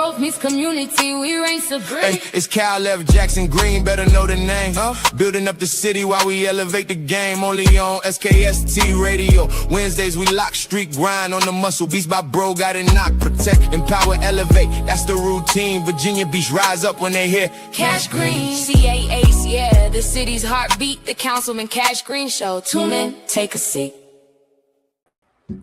growth meets community, we reign supreme. Hey, it's Cal F. Jackson Green, better know the name. Building up the city while we elevate the game. Only on SKST radio. Wednesdays we lock, street grind on the muscle. Beats by bro, got it knock, protect, empower, elevate. That's the routine. Virginia Beach rise up when they hear Cash Green, CAAs, yeah, the city's heartbeat. The Councilman Cash Green Show. Tune in, take a seat.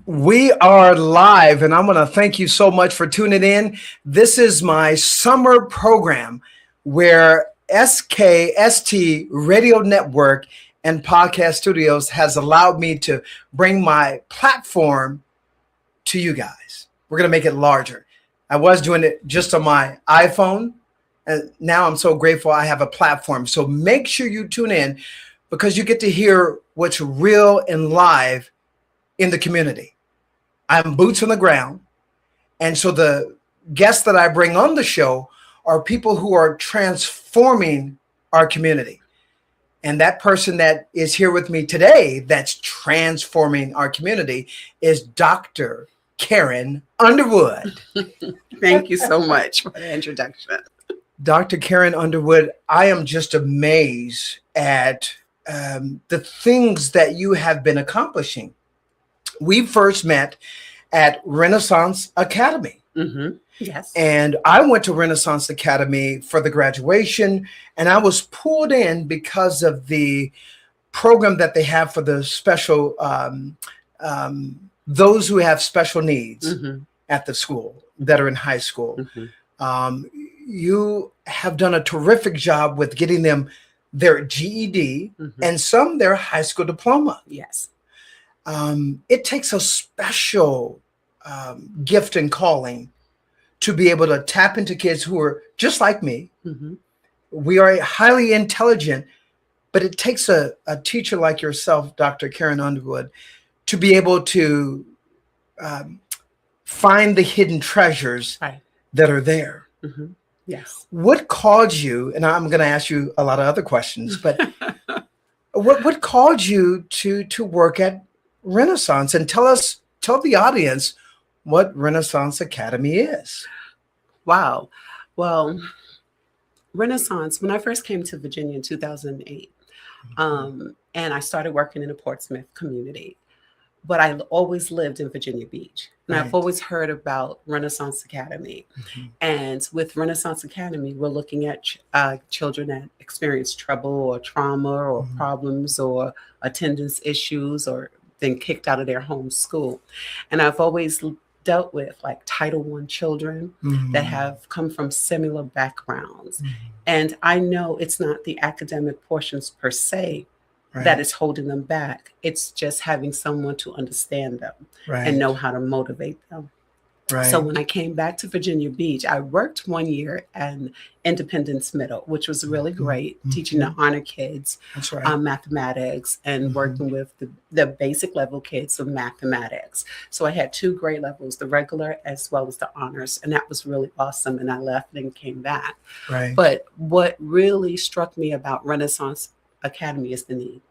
We are live, and I want to thank you so much for tuning in. This is my summer program where SKST Radio Network and Podcast Studios has allowed me to bring my platform to you guys. We're going to make it larger. I was doing it just on my iPhone, and now I'm so grateful I have a platform. So make sure you tune in because you get to hear what's real and live in the community. I'm boots on the ground. And so the guests that I bring on the show are people who are transforming our community. And that person that is here with me today that's transforming our community is Dr. Karen Underwood. Thank you so much for the introduction. Dr. Karen Underwood, I am just amazed at the things that you have been accomplishing. We first met at Renaissance Academy. Mm-hmm. Yes. And I went to Renaissance Academy for the graduation, and I was pulled in because of the program that they have for the special, those who have special needs at the school that are in high school. You have done a terrific job with getting them their GED and some their high school diploma. Yes. It takes a special gift and calling to be able to tap into kids who are just like me. We are highly intelligent, but it takes a teacher like yourself, Dr. Karen Underwood, to be able to find the hidden treasures that are there. Yes. What caused you, and I'm going to ask you a lot of other questions, but what caused you to work at Renaissance, and tell the audience what Renaissance Academy is. Wow. Well, Renaissance, when I first came to Virginia in 2008, and I started working in the Portsmouth community, but I always lived in Virginia Beach. And I've always heard about Renaissance Academy. And with Renaissance Academy, we're looking at children that experience trouble or trauma or problems or attendance issues or been kicked out of their home school. And I've always dealt with like Title I children that have come from similar backgrounds. And I know it's not the academic portions per se that is holding them back. It's just having someone to understand them and know how to motivate them. So when I came back to Virginia Beach, I worked 1 year at Independence Middle, which was really great, teaching the honor kids mathematics and working with the basic level kids with mathematics. So I had 2 grade levels, the regular as well as the honors, and that was really awesome. And I left and came back. But what really struck me about Renaissance Academy is the need.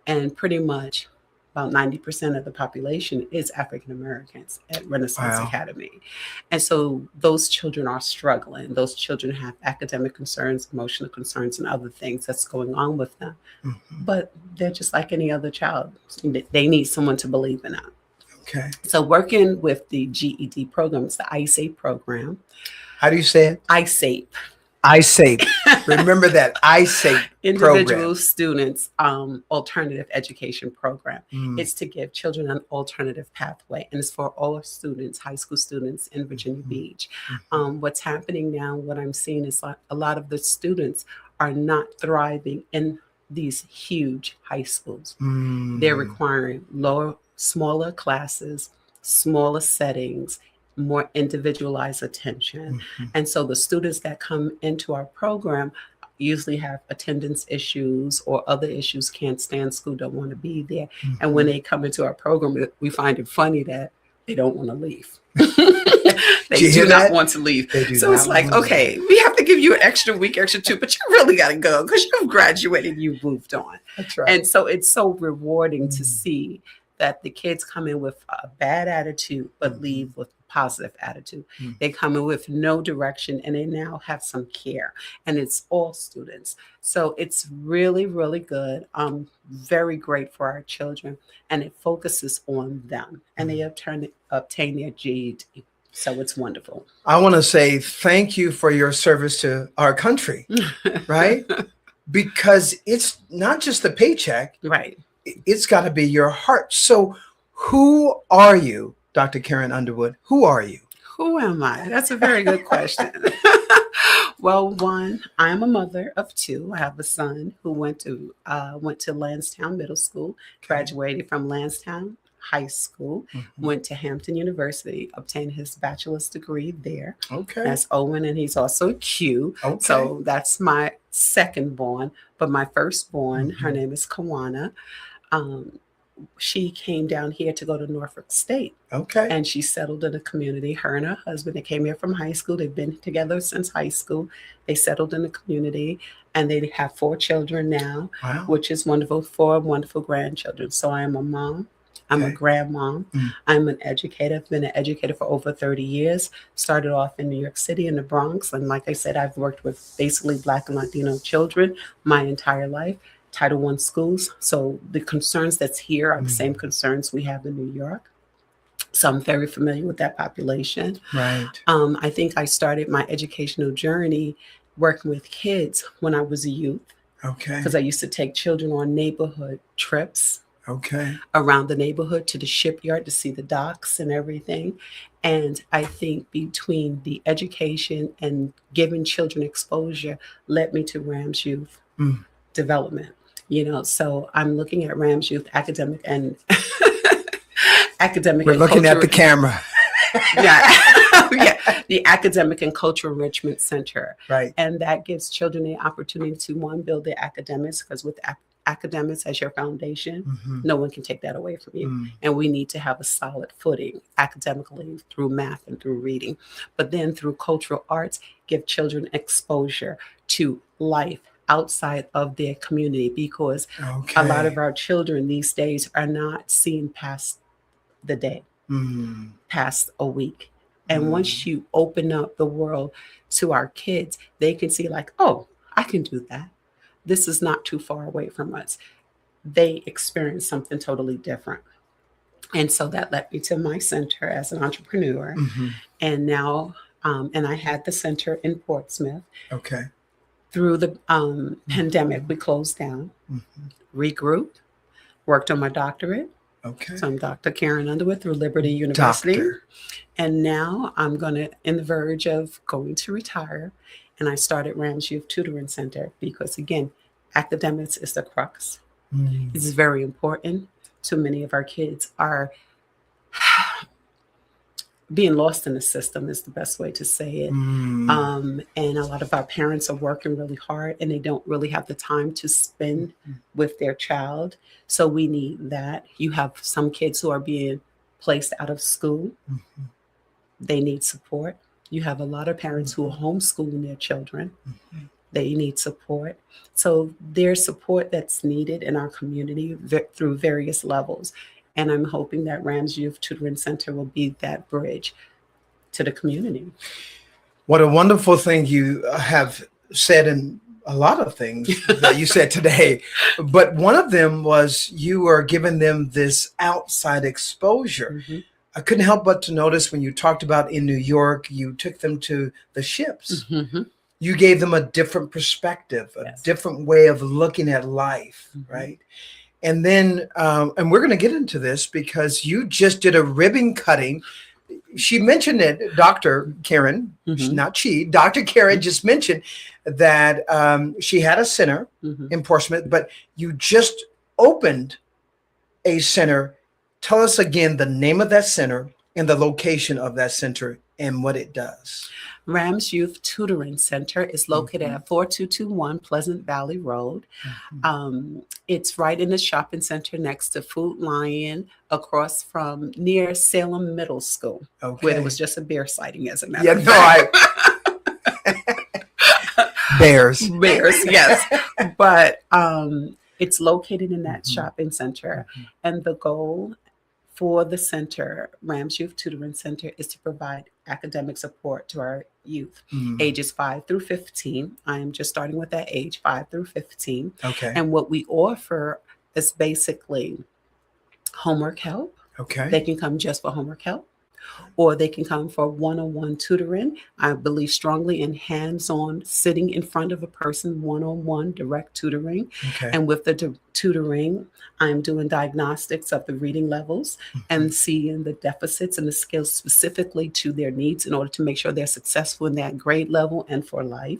And pretty much about 90% of the population is African Americans at Renaissance Academy. And so those children are struggling. Those children have academic concerns, emotional concerns, and other things that's going on with them. But they're just like any other child. They need someone to believe in them. So working with the GED program, it's the ISAEP program. How do you say it? ISAEP. ISAEP. Remember that ISAEP Individual program. Students Alternative Education Program. It's to give children an alternative pathway, and it's for all students, high school students in Virginia Beach. What's happening now, what I'm seeing is like a lot of the students are not thriving in these huge high schools. They're requiring smaller classes, smaller settings, more individualized attention. And so the students that come into our program usually have attendance issues or other issues, can't stand school, don't want to be there. And when they come into our program, we find it funny that they don't want to leave. They do not want to leave. So it's like, okay, we have to give you an extra week, extra 2, but you really got to go because you've graduated, you've moved on. And so it's so rewarding to see that the kids come in with a bad attitude, but leave with positive attitude. They come in with no direction, and they now have some care, and it's all students. So it's really, really good. Very great for our children, and it focuses on them, and they obtain their GED. So it's wonderful. I want to say thank you for your service to our country, right? Because it's not just the paycheck, Right. it's got to be your heart. So who are you, Dr. Karen Underwood? Who are you? Who am I? That's a very good question. Well, one, I'm a mother of two. I have a son who went to Lansdowne Middle School, graduated from Lansdowne High School, went to Hampton University, obtained his bachelor's degree there. Okay. That's Owen, and he's also a Q. Okay. So that's my second born. But my firstborn, her name is Kawana. She came down here to go to Norfolk State. Okay. And she settled in a community. Her and her husband, they came here from high school. They've been together since high school. They settled in the community, and they have 4 children now, Wow. which is wonderful, 4 wonderful grandchildren. So I am a mom. I'm a grandmom. I'm an educator. I've been an educator for over 30 years. Started off in New York City in the Bronx. And like I said, I've worked with basically Black and Latino children my entire life. Title I schools. So the concerns that's here are the same concerns we have in New York. So I'm very familiar with that population. Right. I think I started my educational journey working with kids when I was a youth, Okay. because I used to take children on neighborhood trips Okay. around the neighborhood to the shipyard to see the docks and everything. And I think between the education and giving children exposure led me to Rams Youth Development. So I'm looking at Rams Youth academic and academic. We're and looking at cultural- the camera. yeah, the Academic and Cultural Enrichment Center. Right. And that gives children the opportunity to, one, build their academics, because with academics as your foundation, no one can take that away from you. And we need to have a solid footing academically through math and through reading. But then through cultural arts, give children exposure to life outside of their community, because a lot of our children these days are not seeing past the day, past a week. And once you open up the world to our kids, they can see like, oh, I can do that. This is not too far away from us. They experience something totally different. And so that led me to my center as an entrepreneur. And now, and I had the center in Portsmouth. Okay. Through the pandemic, we closed down, regrouped, worked on my doctorate. Okay. So I'm Dr. Karen Underwood through Liberty University. Doctor. And now I'm in the verge of going to retire. And I started Rams Youth Tutoring Center because, again, academics is the crux. It's very important. Too many of our kids are being lost in the system is the best way to say it. And a lot of our parents are working really hard, and they don't really have the time to spend with their child. So we need that. You have some kids who are being placed out of school. They need support. You have a lot of parents who are homeschooling their children. They need support. So there's support that's needed in our community through various levels. And I'm hoping that Rams Youth Tutoring Center will be that bridge to the community. What a wonderful thing you have said, in a lot of things that you said today. But one of them was you are giving them this outside exposure. I couldn't help but to notice when you talked about in New York, you took them to the ships. You gave them a different perspective, a different way of looking at life, right? And then, and we're going to get into this because you just did a ribbon cutting. She mentioned it, Dr. Karen, not she, Dr. Karen just mentioned that she had a center in Portsmouth, but you just opened a center. Tell us again the name of that center and the location of that center and what it does. Rams Youth Tutoring Center is located at 4221 Pleasant Valley Road. It's right in the shopping center next to Food Lion, across from near Salem Middle School, where there was just a bear sighting, as a matter of fact. Bears, yes. But it's located in that shopping center. And the goal for the center, Rams Youth Tutoring Center, is to provide academic support to our youth, ages 5 through 15. I am just starting with that age, 5 through 15. Okay. And what we offer is basically homework help. Okay. They can come just for homework help, or they can come for one-on-one tutoring. I believe strongly in hands-on, sitting in front of a person, one-on-one direct tutoring. Okay. And with the tutoring, I'm doing diagnostics of the reading levels and seeing the deficits and the skills specifically to their needs in order to make sure they're successful in that grade level and for life,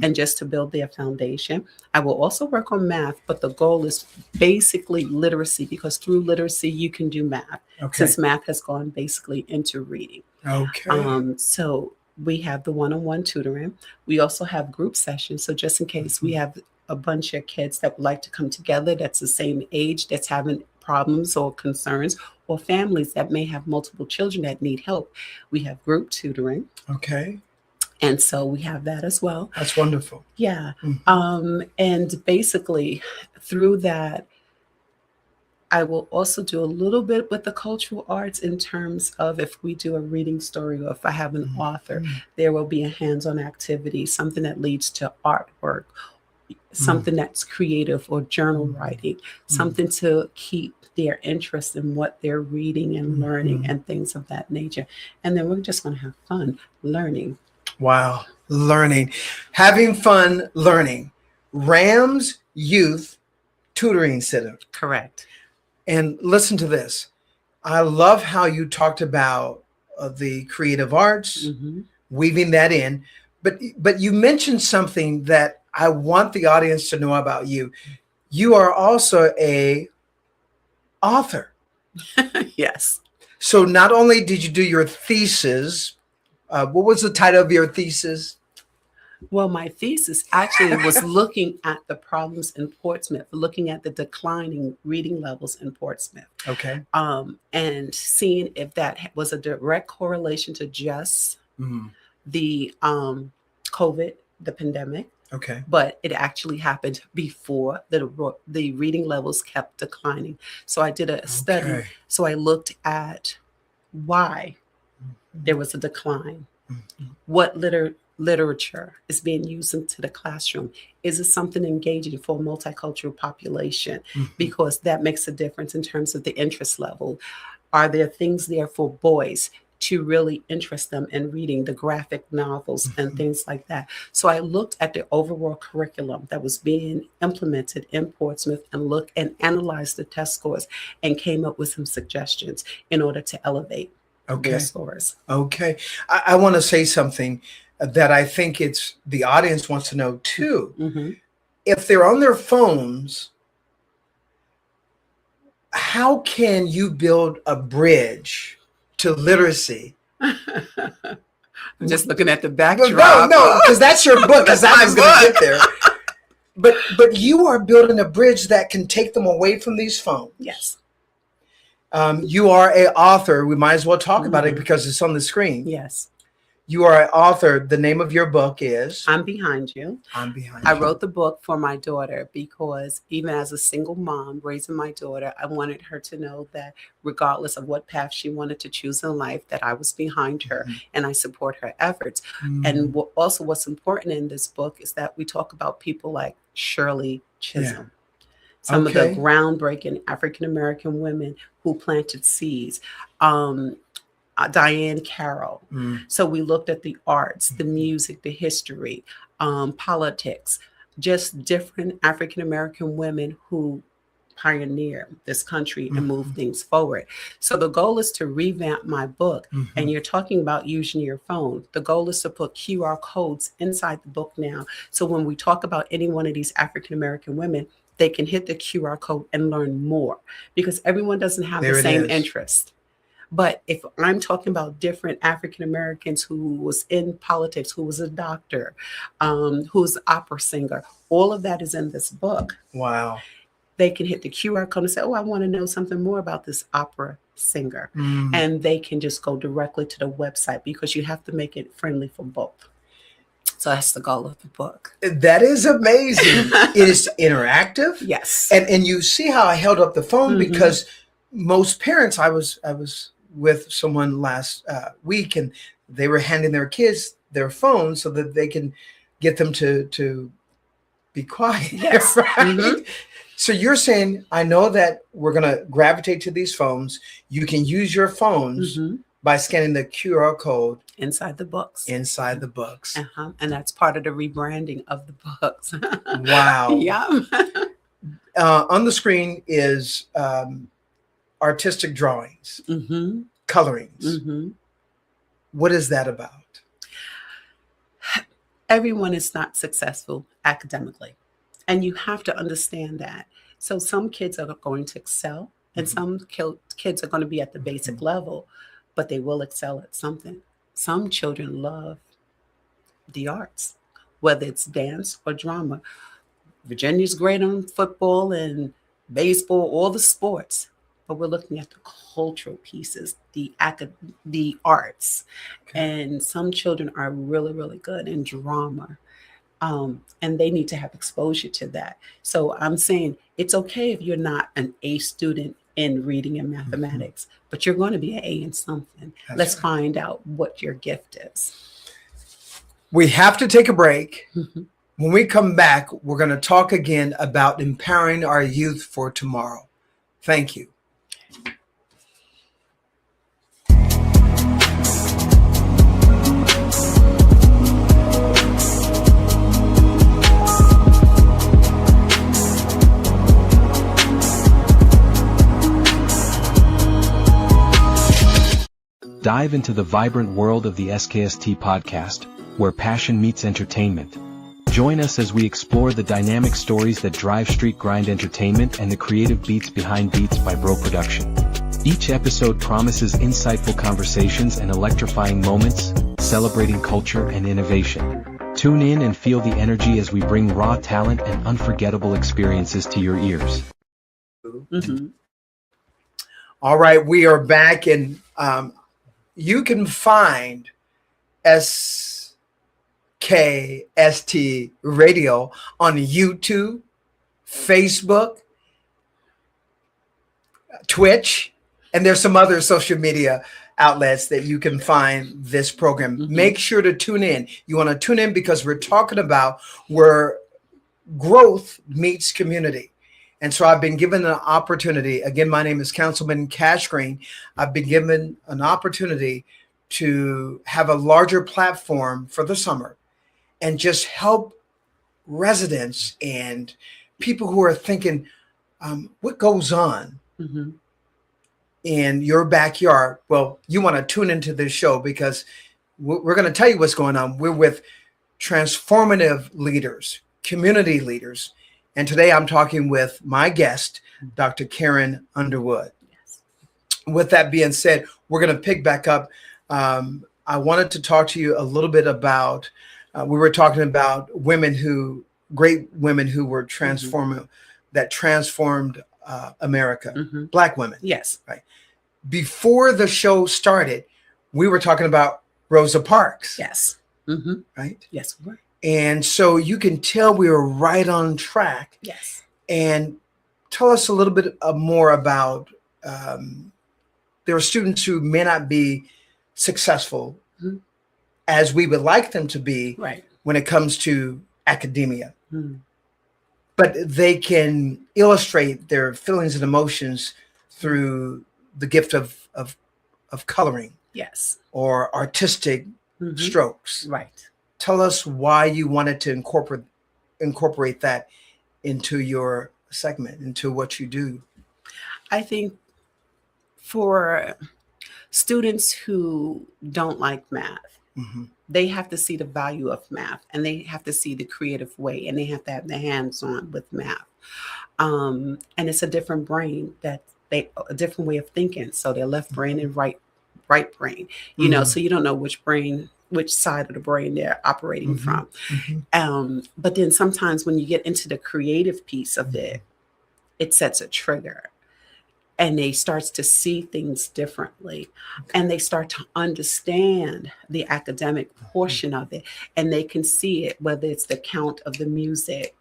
and just to build their foundation. I will also work on math, but the goal is basically literacy, because through literacy, you can do math, since math has gone basically into reading. Okay. So we have the one-on-one tutoring. We also have group sessions. So just in case we have a bunch of kids that would like to come together that's the same age, that's having problems or concerns, or families that may have multiple children that need help, we have group tutoring. Okay. And so we have that as well. That's wonderful. Yeah. And basically through that, I will also do a little bit with the cultural arts in terms of if we do a reading story, or if I have an author, there will be a hands-on activity, something that leads to artwork, something that's creative, or journal writing, something to keep their interest in what they're reading and learning and things of that nature. And then we're just going to have fun learning. Wow. Learning. Having fun learning. Rams Youth Tutoring Center. Correct. And listen to this. I love how you talked about the creative arts, weaving that in. But you mentioned something that I want the audience to know about you. You are also a author. Yes. So not only did you do your thesis, what was the title of your thesis? Well, my thesis actually was looking at the problems in Portsmouth, looking at the declining reading levels in Portsmouth. Okay. And seeing if that was a direct correlation to just the COVID, the pandemic. Okay. But it actually happened before the reading levels kept declining. So I did a study. Okay. So I looked at why there was a decline. What literature is being used into the classroom? Is it something engaging for a multicultural population? Because that makes a difference in terms of the interest level. Are there things there for boys to really interest them in reading the graphic novels and things like that? So I looked at the overall curriculum that was being implemented in Portsmouth and looked and analyzed the test scores and came up with some suggestions in order to elevate their scores. Okay. I want to say something that I think it's the audience wants to know too. If they're on their phones, how can you build a bridge to literacy? I'm just looking at the backdrop. No, because that's your book. Because I was going to get there. But you are building a bridge that can take them away from these phones. Yes. You are an author. We might as well talk about it because it's on the screen. Yes. You are an author. The name of your book is? I'm Behind You. I'm Behind I You. wrote the book for my daughter because even as a single mom raising my daughter, I wanted her to know that regardless of what path she wanted to choose in life, that I was behind her and I support her efforts. And also what's important in this book is that we talk about people like Shirley Chisholm. Some of the groundbreaking African-American women who planted seeds. Diane Carroll. So we looked at the arts, the music, the history, politics, just different African-American women who pioneer this country and move things forward. So the goal is to revamp my book. And you're talking about using your phone. The goal is to put QR codes inside the book now. So when we talk about any one of these African-American women, they can hit the QR code and learn more because everyone doesn't have the same interest. But if I'm talking about different African Americans who was in politics, who was a doctor, who's an opera singer, all of that is in this book. Wow. They can hit the QR code and say, oh, I want to know something more about this opera singer. And they can just go directly to the website because you have to make it friendly for both. So that's the goal of the book. That is amazing. It is interactive. Yes. And you see how I held up the phone because most parents, I was with someone last week, and they were handing their kids their phones so that they can get them to be quiet. Yes. Right? Mhm. So you're saying, I know that we're going to gravitate to these phones. You can use your phones Mhm. by scanning the QR code Inside the books. inside the books. Uh-huh. And that's part of the rebranding of the books. Wow. Yeah. On the screen is artistic drawings, Mm-hmm. colorings. Mm-hmm. What is that about? Everyone is not successful academically, and you have to understand that. So some kids are going to excel, and some kids are going to be at the basic level, but they will excel at something. Some children love the arts, whether it's dance or drama. Virginia's great on football and baseball, all the sports, but we're looking at the cultural pieces, the arts. Okay. And some children are really, really good in drama. And they need to have exposure to that. So I'm saying it's okay if you're not an A student in reading and mathematics, but you're going to be an A in something. That's Let's right. find out what your gift is. We have to take a break. Mhm. When we come back, we're going to talk again about empowering our youth for tomorrow. Thank you. Dive into the vibrant world of the SKST podcast, where passion meets entertainment. Join us as we explore the dynamic stories that drive Street Grind Entertainment and the creative beats behind Beats by Bro Production. Each episode promises insightful conversations and electrifying moments, celebrating culture and innovation. Tune in and feel the energy as we bring raw talent and unforgettable experiences to your ears. Mhm. All right, we are back, and you can find SKST Radio on YouTube, Facebook, Twitch, and there's some other social media outlets that you can find this program. Mhm. Make sure to tune in. You want to tune in because we're talking about where growth meets community. And so I've been given an opportunity. Again, my name is Councilman Cash Green. I've been given an opportunity to have a larger platform for the summer and just help residents and people who are thinking, what goes on Mhm. in your backyard? Well, you want to tune into this show because we're going to tell you what's going on. We're with transformative leaders, community leaders. And today I'm talking with my guest, Dr. Karen Underwood. Yes. With that being said, we're going to pick back up. I wanted to talk to you a little bit about, we were talking about great women who were transforming, that transformed America, Mhm. Black women. Yes. Before the show started, we were talking about Rosa Parks, Yes. Mhm. right? Yes, we were. And so you can tell we were right on track. Yes. And tell us a little bit more about, there are students who may not be successful Mhm. as we would like them to be Right. when it comes to academia, Mhm. but they can illustrate their feelings and emotions through the gift of coloring Yes. or artistic Mhm. strokes. Right. Tell us why you wanted to incorporate that into your segment, into what you do. I think for students who don't like math, Mhm. they have to see the value of math, and they have to see the creative way, and they have to have their hands on with math. And it's a different brain a different way of thinking. So their left brain and right brain, Mhm. so you don't know which side of the brain they're operating Mhm. from. Mhm. But then sometimes when you get into the creative piece of it, it sets a trigger, and they starts to see things differently, and they start to understand the academic portion of it, and they can see it, whether it's the count of the music,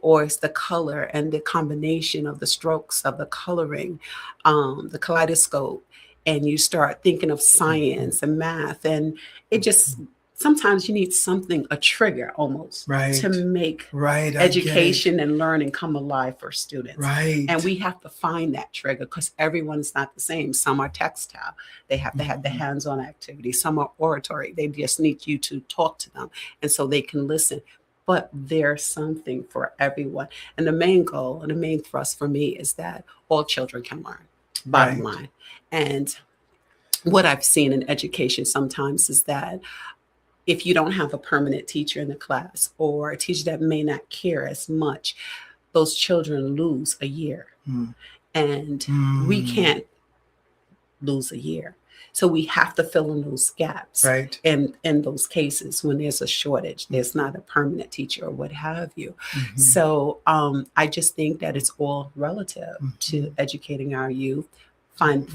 or it's the color and the combination of the strokes of the coloring, the kaleidoscope, and you start thinking of science and math, and it just sometimes you need something, a trigger almost, to make education and learning come alive for students. Right. And we have to find that trigger because everyone's not the same. Some are textile. They have to have the hands-on activity. Some are oratory. They just need you to talk to them, and so they can listen. But there's something for everyone. And the main goal and the main thrust for me is that all children can learn, bottom line. And what I've seen in education sometimes is that if you don't have a permanent teacher in the class or a teacher that may not care as much, those children lose a year. And we can't lose a year. So we have to fill in those gaps. In those cases when there's a shortage, there's not a permanent teacher or what have you. So I just think that it's all relative to educating our youth,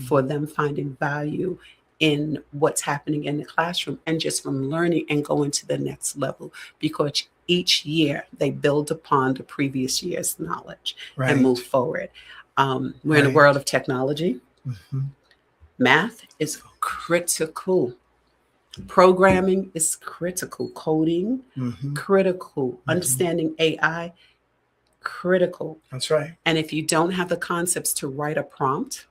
for them finding value in what's happening in the classroom and just from learning and going to the next level, because each year they build upon the previous year's knowledge and move forward. We're in a world of technology. Math is critical. Programming is critical. Coding, critical. Understanding AI, critical. That's right. And if you don't have the concepts to write a prompt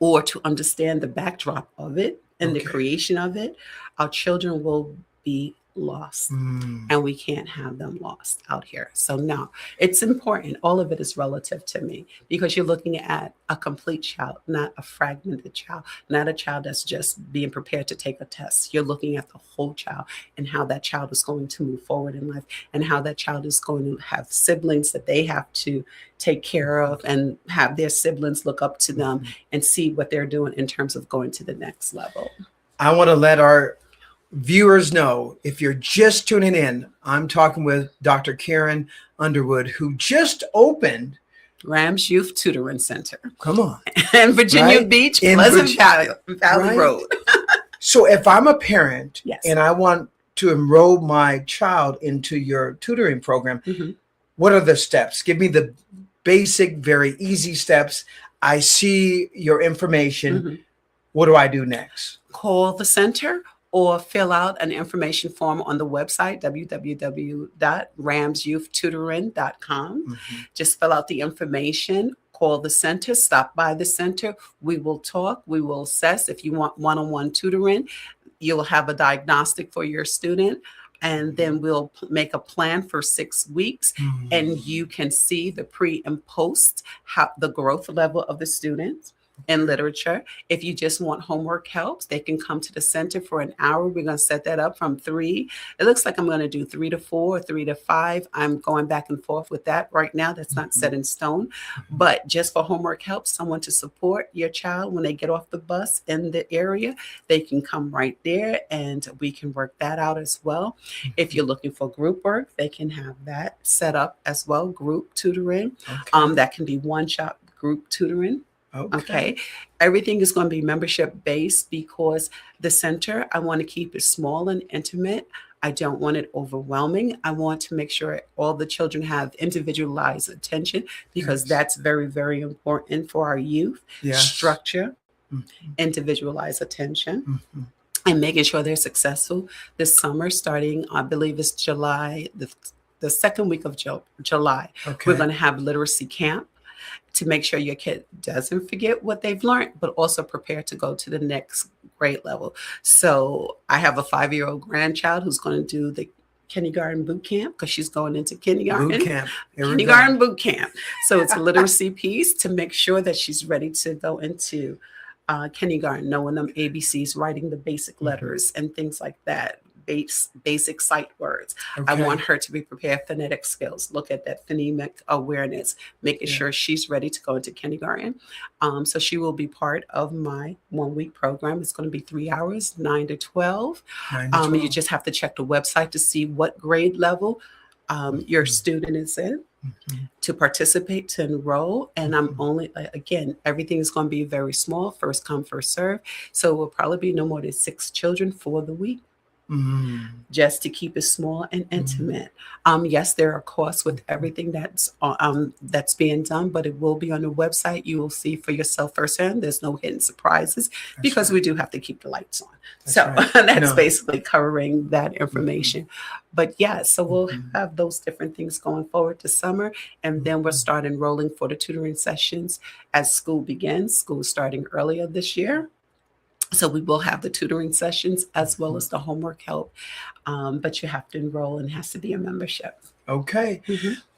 or to understand the backdrop of it and the creation of it, our children will be lost, and we can't have them lost out here. So no, it's important. All of it is relative to me, because you're looking at a complete child, not a fragmented child, not a child that's just being prepared to take a test. You're looking at the whole child and how that child is going to move forward in life, and how that child is going to have siblings that they have to take care of, and have their siblings look up to them and see what they're doing in terms of going to the next level. I want to let our viewers know, if you're just tuning in, I'm talking with Dr. Karen Underwood, who just opened Rams Youth Tutoring Center. Come on. In Virginia Beach, Pleasant Valley Road. So if I'm a parent and I want to enroll my child into your tutoring program, what are the steps? Give me the basic, very easy steps. I see your information. What do I do next? Call the center or fill out an information form on the website, www.ramsyouthtutoring.com. Just fill out the information, call the center, stop by the center. We will talk, we will assess. If you want one-on-one tutoring, you'll have a diagnostic for your student, and then we'll make a plan for 6 weeks, and you can see the pre and post, how the growth level of the students in literature. If you just want homework helps, they can come to the center for an hour. We're going to set that up from 3. It looks like I'm going to do 3 to 4, 3 to 5. I'm going back and forth with that right now. That's not set in stone, but just for homework help, someone to support your child when they get off the bus in the area, they can come right there and we can work that out as well. If you're looking for group work, they can have that set up as well. Group tutoring, that can be one-shot group tutoring. Okay. Everything is going to be membership based, because the center, I want to keep it small and intimate. I don't want it overwhelming. I want to make sure all the children have individualized attention, because that's very, very important for our youth. Structure, individualized attention, and making sure they're successful. This summer, starting, I believe it's July, the second week of July, we're going to have literacy camp, to make sure your kid doesn't forget what they've learned, but also prepare to go to the next grade level. So I have a 5-year-old grandchild who's going to do the kindergarten boot camp, because she's going into kindergarten. Kindergarten boot camp. So it's a literacy piece to make sure that she's ready to go into kindergarten, knowing them ABCs, writing the basic letters and things like that. Basic sight words. I want her to be prepared, phonetic skills, look at that phonemic awareness, making sure she's ready to go into kindergarten. So she will be part of my 1-week program. It's going to be 3 hours, 9 to 12. You just have to check the website to see what grade level your student is in to participate, to enroll. And I'm only, again, everything is going to be very small, first come, first serve. So it will probably be no more than 6 children for the week. just to keep it small and intimate. Yes, there are costs with everything that's being done, but it will be on the website. You will see for yourself firsthand. There's no hidden surprises because we do have to keep the lights on. That's basically covering that information. But yeah, so we'll have those different things going forward to summer, and then we'll start enrolling for the tutoring sessions as school begins. School is starting earlier this year. So we will have the tutoring sessions as well as the homework help, but you have to enroll and it has to be a membership. Okay.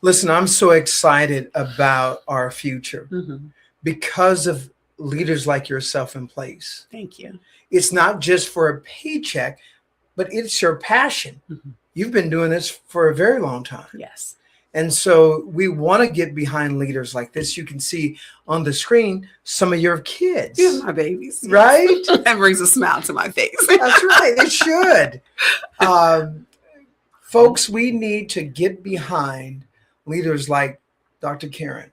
Listen, I'm so excited about our future because of leaders like yourself in place. Thank you. It's not just for a paycheck, but it's your passion. You've been doing this for a very long time. Yes. And so we want to get behind leaders like this. You can see on the screen some of your kids. Yeah, my babies. Right? That brings a smile to my face. That's right. It should. Folks, we need to get behind leaders like Dr. Karen.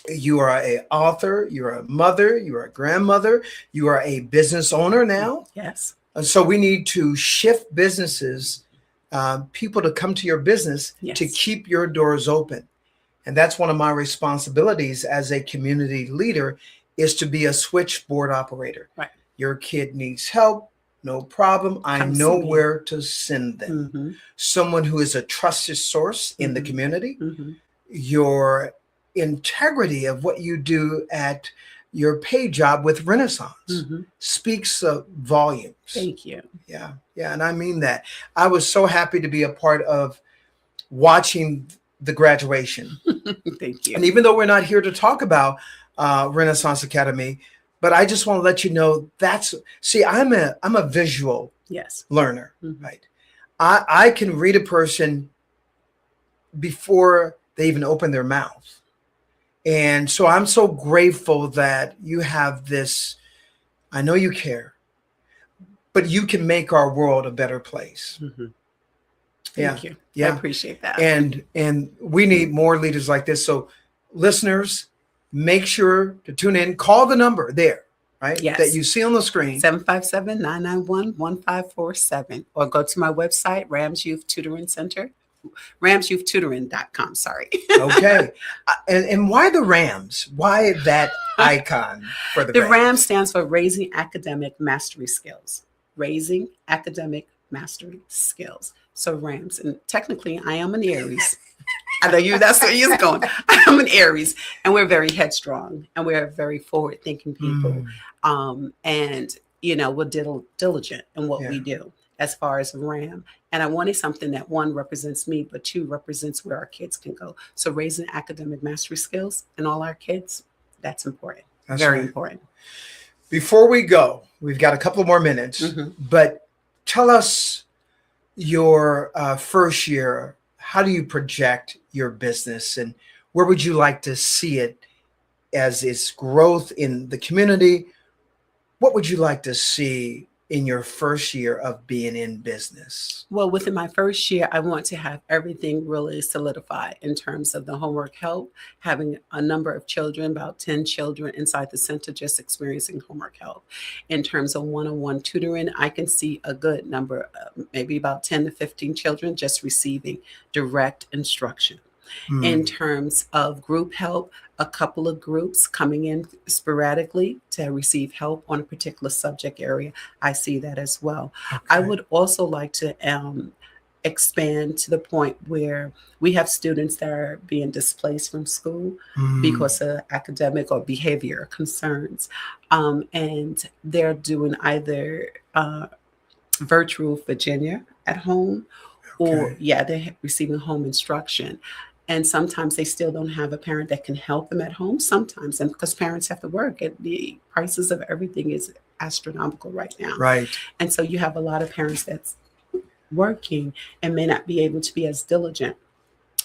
You are an author, you're a mother, you're a grandmother, you are a business owner now. Yes. And so we need to shift businesses, people to come to your business to keep your doors open. And that's one of my responsibilities as a community leader is to be a switchboard operator. Right. Your kid needs help, no problem. I know where to send them. Someone who is a trusted source in the community. Your integrity of what you do at your pay job with Renaissance speaks volumes. Thank you. Yeah. And I mean that. I was so happy to be a part of watching the graduation. Thank you. And even though we're not here to talk about Renaissance Academy, but I just want to let you know I'm a visual learner, right? I can read a person before they even open their mouth. And so I'm so grateful that you have this. I know you care, but you can make our world a better place. Thank you. I appreciate that. And we need more leaders like this. So listeners, make sure to tune in, call the number there, right? Yes. That you see on the screen. 757-991-1547, or go to my website, Rams Youth Tutoring Center. RamsYouthTutoring.com. Sorry. Okay. And why the Rams? Why that icon for the Rams? The Rams stands for Raising Academic Mastery Skills. Raising Academic Mastery Skills. So Rams. And technically, I am an Aries. I know that's where you're going. I'm an Aries. And we're very headstrong. And we're very forward-thinking people. And, we're diligent in what we do as far as Ram. And I wanted something that, one, represents me, but two, represents where our kids can go. So raising academic mastery skills in all our kids, that's important. That's very right. important. Before we go, we've got a couple more minutes, but tell us your first year. How do you project your business and where would you like to see it as its growth in the community? What would you like to see in your first year of being in business? Well, within my first year, I want to have everything really solidified in terms of the homework help, having a number of children, about 10 children inside the center just experiencing homework help. In terms of one-on-one tutoring, I can see a good number, maybe about 10 to 15 children just receiving direct instruction. In terms of group help, a couple of groups coming in sporadically to receive help on a particular subject area. I see that as well. Okay. I would also like to expand to the point where we have students that are being displaced from school because of academic or behavior concerns. And they're doing either virtual Virginia at home or they're receiving home instruction. And sometimes they still don't have a parent that can help them at home sometimes. And because parents have to work, the prices of everything is astronomical right now. Right. And so you have a lot of parents that's working and may not be able to be as diligent.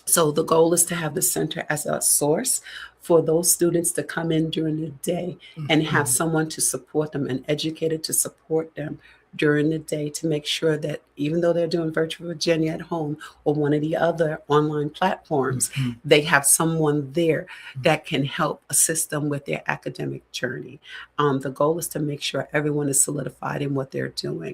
So the goal is to have the center as a source for those students to come in during the day and have someone to support them, an educator to support them during the day to make sure that even though they're doing virtual Virginia at home or one of the other online platforms, they have someone there that can help assist them with their academic journey. The goal is to make sure everyone is solidified in what they're doing.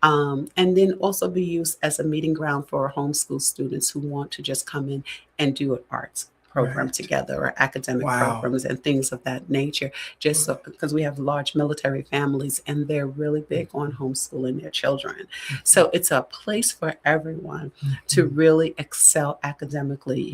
And then also be used as a meeting ground for homeschool students who want to just come in and do an arts program together, or academic programs and things of that nature, just so, because we have large military families and they're really big on homeschooling their children. So it's a place for everyone to really excel academically,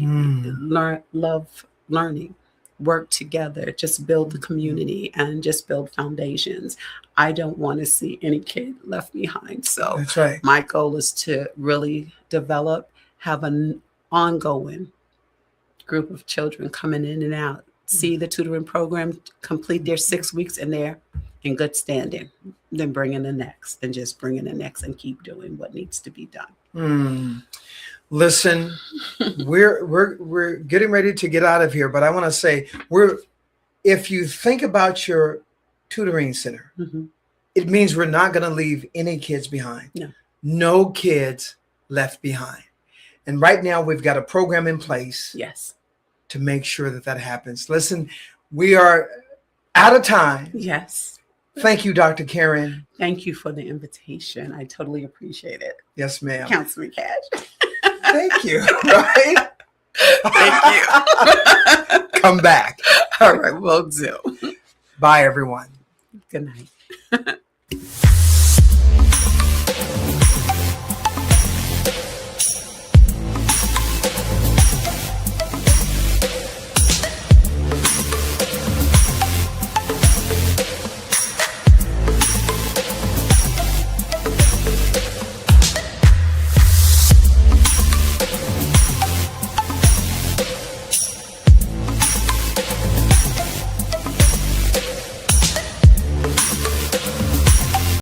love learning, work together, just build the community and just build foundations. I don't want to see any kid left behind. So That's right. My goal is to really have an ongoing group of children coming in and out, see the tutoring program, complete their 6 weeks, and they're in good standing. Then bring in the next, and just bring in the next, and keep doing what needs to be done. Listen, we're getting ready to get out of here, but I want to say, if you think about your tutoring center, it means we're not going to leave any kids behind. No kids left behind. And right now we've got a program in place to make sure that happens. Listen, we are out of time. Thank you, Dr. Karen. Thank you for the invitation. I totally appreciate it. Yes, ma'am. Councilman Cash. Thank you. Right? Thank you. Come back. All right, will do. Bye, everyone. Good night.